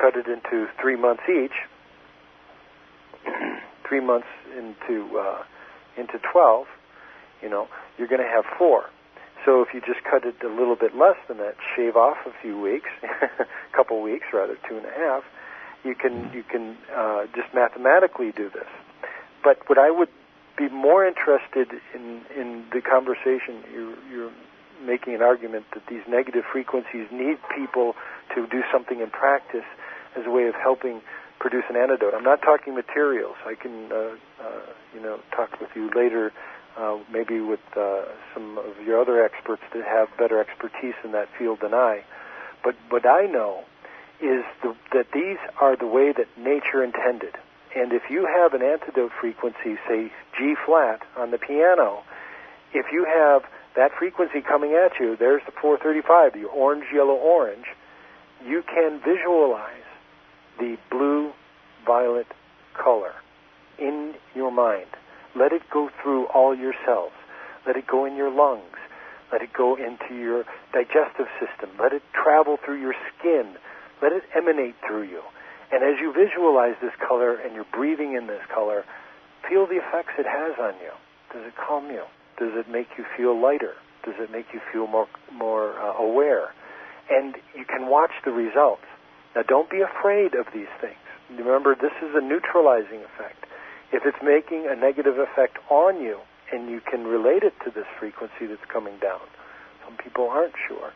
cut it into 3 months each, 3 months into 12, you're going to have 4. So if you just cut it a little bit less than that, shave off a few weeks, a couple weeks rather, 2.5, you can just mathematically do this. But what I would be more interested in the conversation, you're making an argument that these negative frequencies need people to do something in practice as a way of helping produce an antidote. I'm not talking materials. I can talk with you later, maybe with some of your other experts that have better expertise in that field than I. But what I know is that these are the way that nature intended. And if you have an antidote frequency, say G flat on the piano, if you have that frequency coming at you, there's the 435, the orange, yellow, orange, you can visualize the blue-violet color in your mind. Let it go through all your cells. Let it go in your lungs. Let it go into your digestive system. Let it travel through your skin. Let it emanate through you. And as you visualize this color and you're breathing in this color, feel the effects it has on you. Does it calm you? Does it make you feel lighter? Does it make you feel more aware? And you can watch the results. Now, don't be afraid of these things. Remember, this is a neutralizing effect. If it's making a negative effect on you, and you can relate it to this frequency that's coming down, some people aren't sure,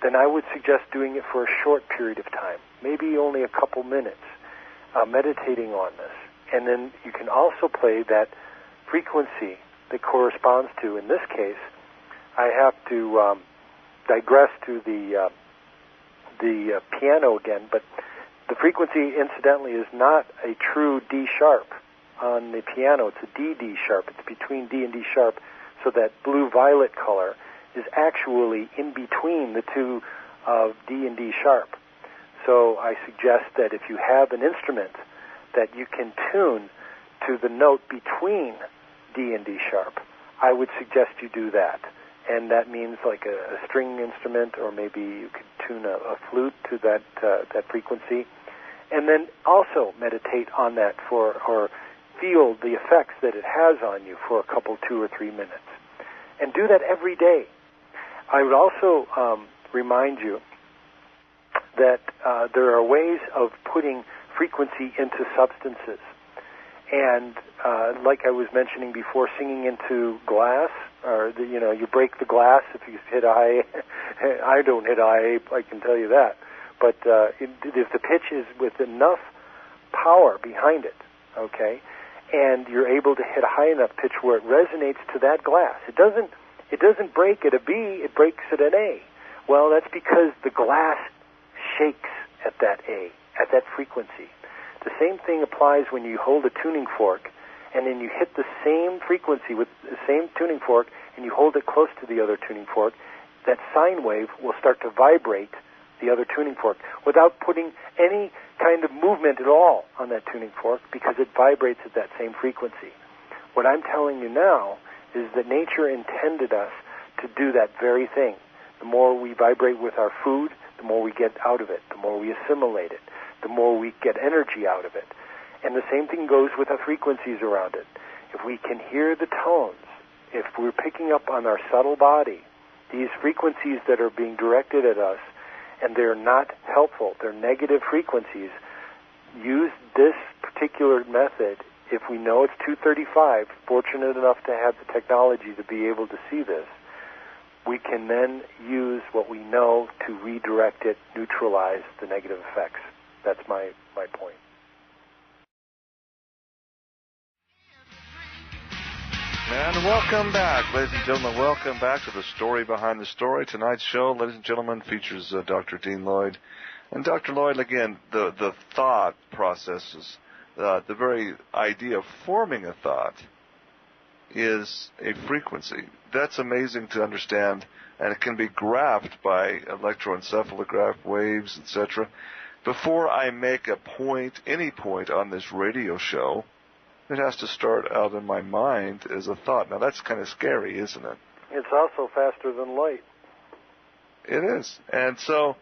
then I would suggest doing it for a short period of time, maybe only a couple minutes, meditating on this. And then you can also play that frequency that corresponds to, in this case, I have to digress to the piano again, but the frequency, incidentally, is not a true D sharp on the piano. It's a D sharp. It's between D and D sharp, so that blue-violet color is actually in between the two of D and D sharp. So I suggest that if you have an instrument that you can tune to the note between D and D sharp, I would suggest you do that. And that means like a string instrument, or maybe you could tune a flute to that frequency. And then also meditate on that or feel the effects that it has on you for a couple, 2 or 3 minutes. And do that every day. I would also remind you that there are ways of putting frequency into substances. And like I was mentioning before, singing into glass, or you break the glass if you hit a high. I don't hit a high, I can tell you that. But if the pitch is with enough power behind it, okay, and you're able to hit a high enough pitch where it resonates to that glass, it doesn't break at a B, it breaks at an A. Well, that's because the glass shakes at that A, at that frequency. The same thing applies when you hold a tuning fork and then you hit the same frequency with the same tuning fork and you hold it close to the other tuning fork. That sine wave will start to vibrate the other tuning fork without putting any kind of movement at all on that tuning fork, because it vibrates at that same frequency. What I'm telling you now is that nature intended us to do that very thing. The more we vibrate with our food, the more we get out of it, the more we assimilate it, the more we get energy out of it. And the same thing goes with the frequencies around it. If we can hear the tones, if we're picking up on our subtle body, these frequencies that are being directed at us, and they're not helpful, they're negative frequencies, use this particular method. If we know it's 235, fortunate enough to have the technology to be able to see this, we can then use what we know to redirect it, neutralize the negative effects. That's my point. And welcome back, ladies and gentlemen. Welcome back to the Story Behind the Story. Tonight's show, ladies and gentlemen, features Dr. Dean Lloyd. And Dr. Lloyd, again, the thought processes, the very idea of forming a thought is a frequency. That's amazing to understand, and it can be graphed by electroencephalograph waves, etc. Before I make a point, any point on this radio show, it has to start out in my mind as a thought. Now, that's kind of scary, isn't it? It's also faster than light. It is. And so,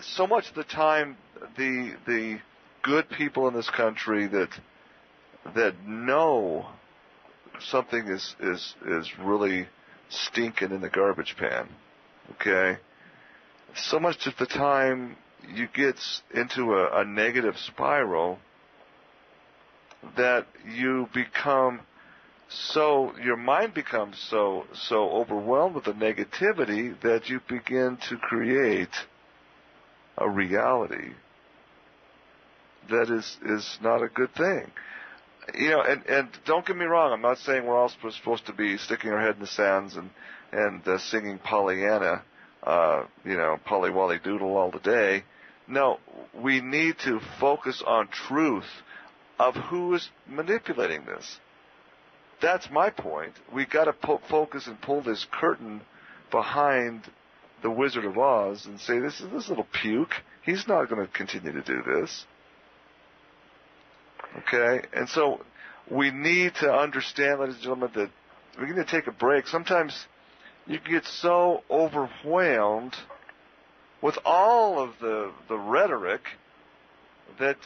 so much of the time, the good people in this country that know something is really stinking in the garbage pan, okay? So much of the time you get into a negative spiral that you become your mind becomes so overwhelmed with the negativity that you begin to create a reality that is not a good thing. You know, and don't get me wrong, I'm not saying we're all supposed to be sticking our head in the sands and singing Pollyanna, Polly Wolly Doodle all the day. No, we need to focus on truth of who is manipulating this. That's my point. We got to focus and pull this curtain behind the Wizard of Oz and say, this little puke. He's not going to continue to do this. Okay? And so we need to understand, ladies and gentlemen, that we need to take a break. Sometimes you get so overwhelmed with all of the rhetoric that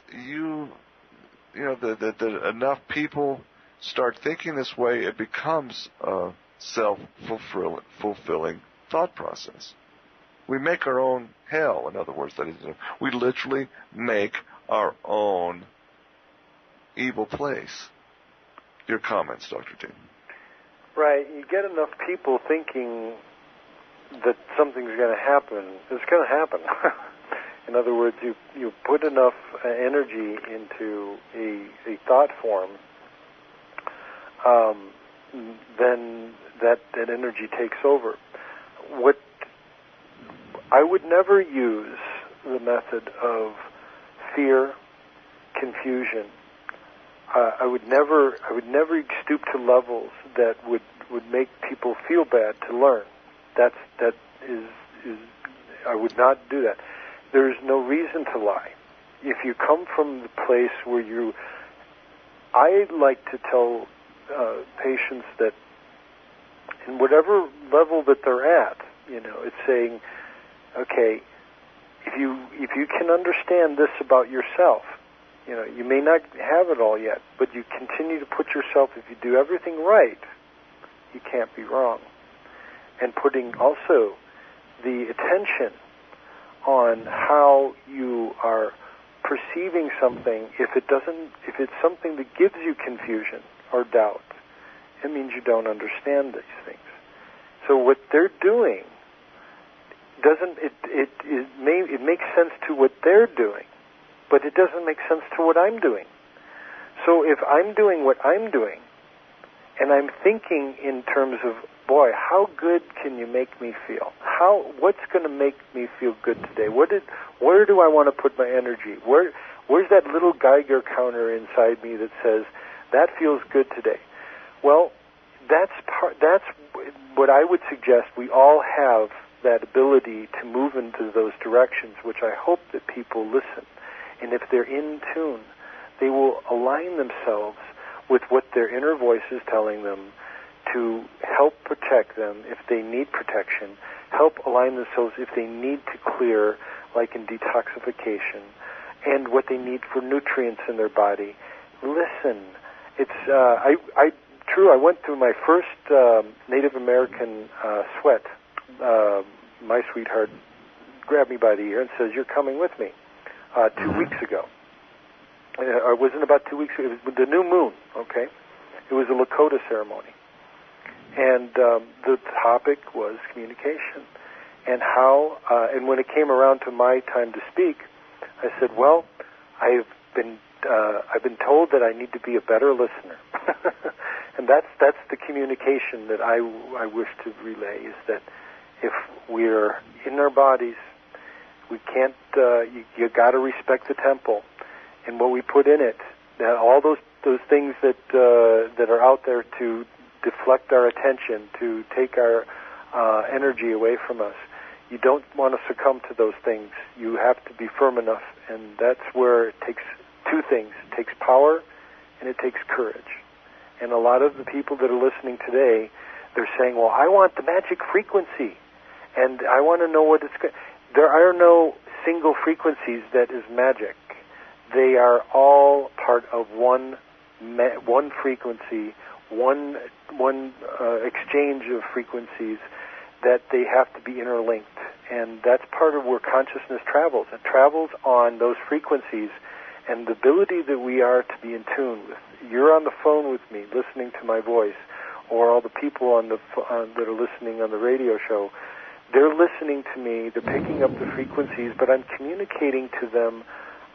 that enough people start thinking this way, it becomes a self-fulfilling thought process. We make our own hell, in other words. That is, we literally make our own evil place. Your comments, Dr. Dean. Right. You get enough people thinking that something's going to happen. It's going to happen. In other words, you put enough energy into a thought form, then that energy takes over. What I would never use the method of fear, confusion. I would never stoop to levels that would make people feel bad to learn. That is I would not do that. There's no reason to lie. If you come from the place where I like to tell patients that in whatever level that they're at, it's saying, okay, if you can understand this about yourself, you may not have it all yet, but you continue to put yourself, if you do everything right, you can't be wrong. And putting also the attention on how you are perceiving something, if it's something that gives you confusion or doubt, it means you don't understand these things. So what they're doing it makes sense to what they're doing, but it doesn't make sense to what I'm doing. So if I'm doing what I'm doing, and I'm thinking in terms of, boy, how good can you make me feel? What's going to make me feel good today? Where do I want to put my energy? Where's that little Geiger counter inside me that says that feels good today? Well, that's what I would suggest. We all have that ability to move into those directions, which I hope that people listen. And if they're in tune, they will align themselves with what their inner voice is telling them to help protect them if they need protection, help align themselves if they need to clear, like in detoxification, and what they need for nutrients in their body. Listen. It's I went through my first Native American sweat. My sweetheart grabbed me by the ear and says, "You're coming with me," 2 weeks ago. It wasn't about 2 weeks ago. It was the new moon, okay? It was a Lakota ceremony. And the topic was communication. And how, and when it came around to my time to speak, I said, well, I've been told that I need to be a better listener. And that's the communication that I wish to relay, is that if we're in our bodies, we can't, you got to respect the temple and what we put in it. Now, all those things that are out there to deflect our attention, to take our energy away from us. You don't want to succumb to those things. You have to be firm enough, and that's where it takes two things. It takes power, and it takes courage. And a lot of the people that are listening today, they're saying, well, I want the magic frequency, and I want to know what it's going. There are no single frequencies that is magic. They are all part of one frequency, one exchange of frequencies, that they have to be interlinked. And that's part of where consciousness travels. It travels on those frequencies, and the ability that we are to be in tune with. You're on the phone with me, listening to my voice, or all the people that are listening on the radio show. They're listening to me, they're picking up the frequencies, but I'm communicating to them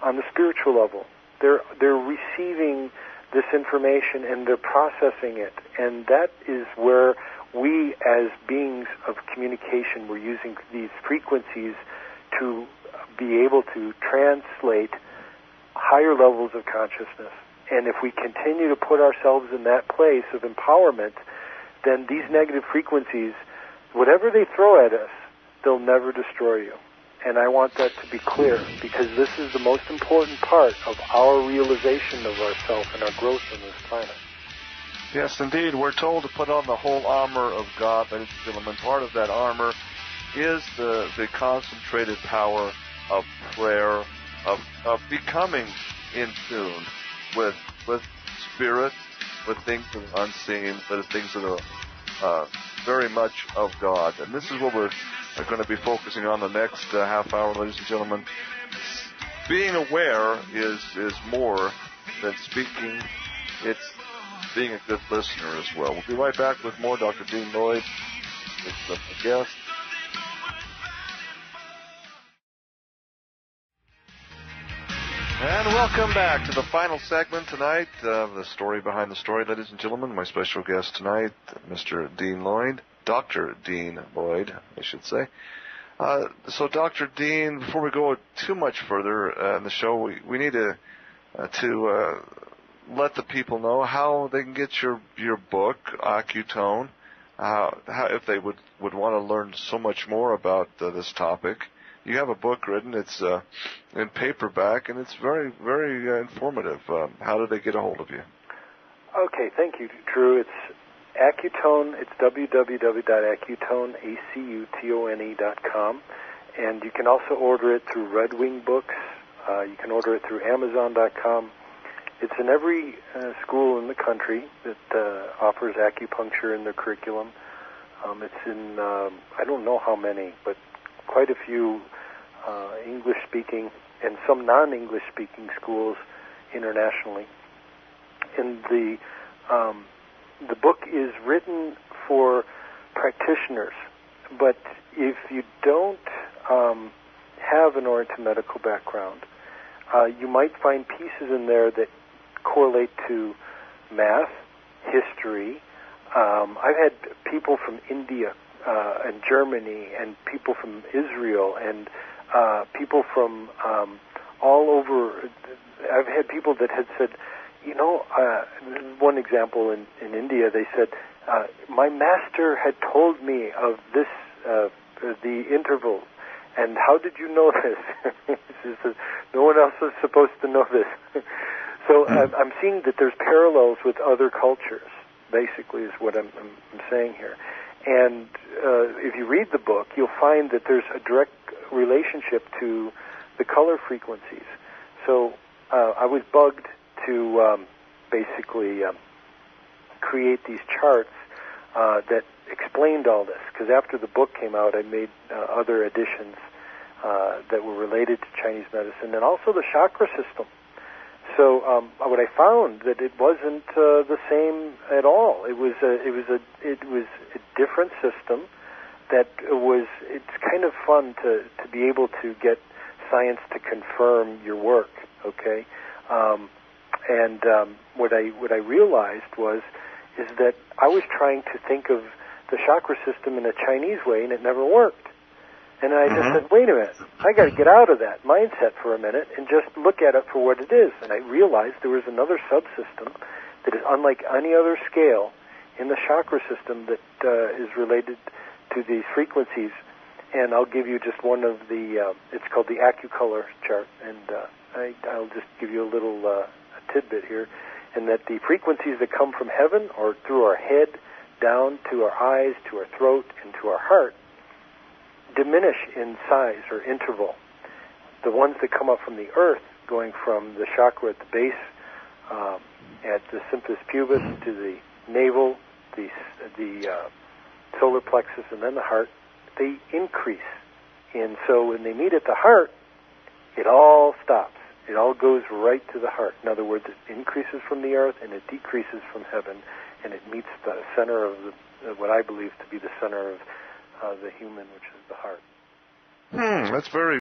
on the spiritual level. They're receiving this information and they're processing it. And that is where we, as beings of communication, we're using these frequencies to be able to translate higher levels of consciousness. And if we continue to put ourselves in that place of empowerment, then these negative frequencies, whatever they throw at us, they'll never destroy you. And I want that to be clear, because this is the most important part of our realization of ourselves and our growth on this planet. Yes, indeed. We're told to put on the whole armor of God, ladies and gentlemen. Part of that armor is the concentrated power of prayer, of becoming in tune with spirit, with things that are unseen, with things that are very much of God. And this is what we're going to be focusing on the next half hour, ladies and gentlemen. Being aware is more than speaking. It's being a good listener as well. We'll be right back with more. Dr. Dean Lloyd is the guest. And welcome back to the final segment tonight of the story behind the story, ladies and gentlemen. My special guest tonight, Mr. Dean Lloyd, Dr. Dean Lloyd, I should say. So, Dr. Dean, before we go too much further in the show, we need to let the people know how they can get your book, Accutone, how if they would want to learn so much more about this topic. You have a book written. It's in paperback, and it's very, very informative. How do they get a hold of you? Okay, thank you, Drew. It's Accutone. It's www.accutone.com, and you can also order it through Red Wing Books. You can order it through Amazon.com. It's in every school in the country that offers acupuncture in their curriculum. It's in, I don't know how many, but quite a few English-speaking and some non-English-speaking schools internationally. And the book is written for practitioners, but if you don't have an Oriental medical background, you might find pieces in there that correlate to math, history. I've had people from India and Germany, and people from Israel, and people from all over. I've had people that had said, one example in India, they said, my master had told me of this, the interval, and how did you know this? He says, no one else is supposed to know this. So I'm seeing that there's parallels with other cultures, basically, is what I'm saying here. And if you read the book, you'll find that there's a direct relationship to the color frequencies. So I was bugged to basically create these charts that explained all this, because after the book came out, I made other additions that were related to Chinese medicine, and also the chakra system. So what I found that it wasn't the same at all. It was a different system that was. It's kind of fun to be able to get science to confirm your work. Okay, and what I realized is that I was trying to think of the chakra system in a Chinese way, and it never worked. And I just said, wait a minute, I got to get out of that mindset for a minute and just look at it for what it is. And I realized there was another subsystem that is unlike any other scale in the chakra system that is related to these frequencies. And I'll give you just one of the, it's called the AccuColor chart. And I'll just give you a little a tidbit here. And that the frequencies that come from heaven or through our head down to our eyes, to our throat, and to our heart diminish in size or interval. the ones that come up from the earth, going from the chakra at the base, at the symphysis pubis to the navel, the solar plexus, and then the heart, they increase. And so when they meet at the heart, it all stops. It all goes right to the heart. In other words, it increases from the earth and it decreases from heaven, and it meets the center of what I believe to be the center of the human, which is the heart. That's very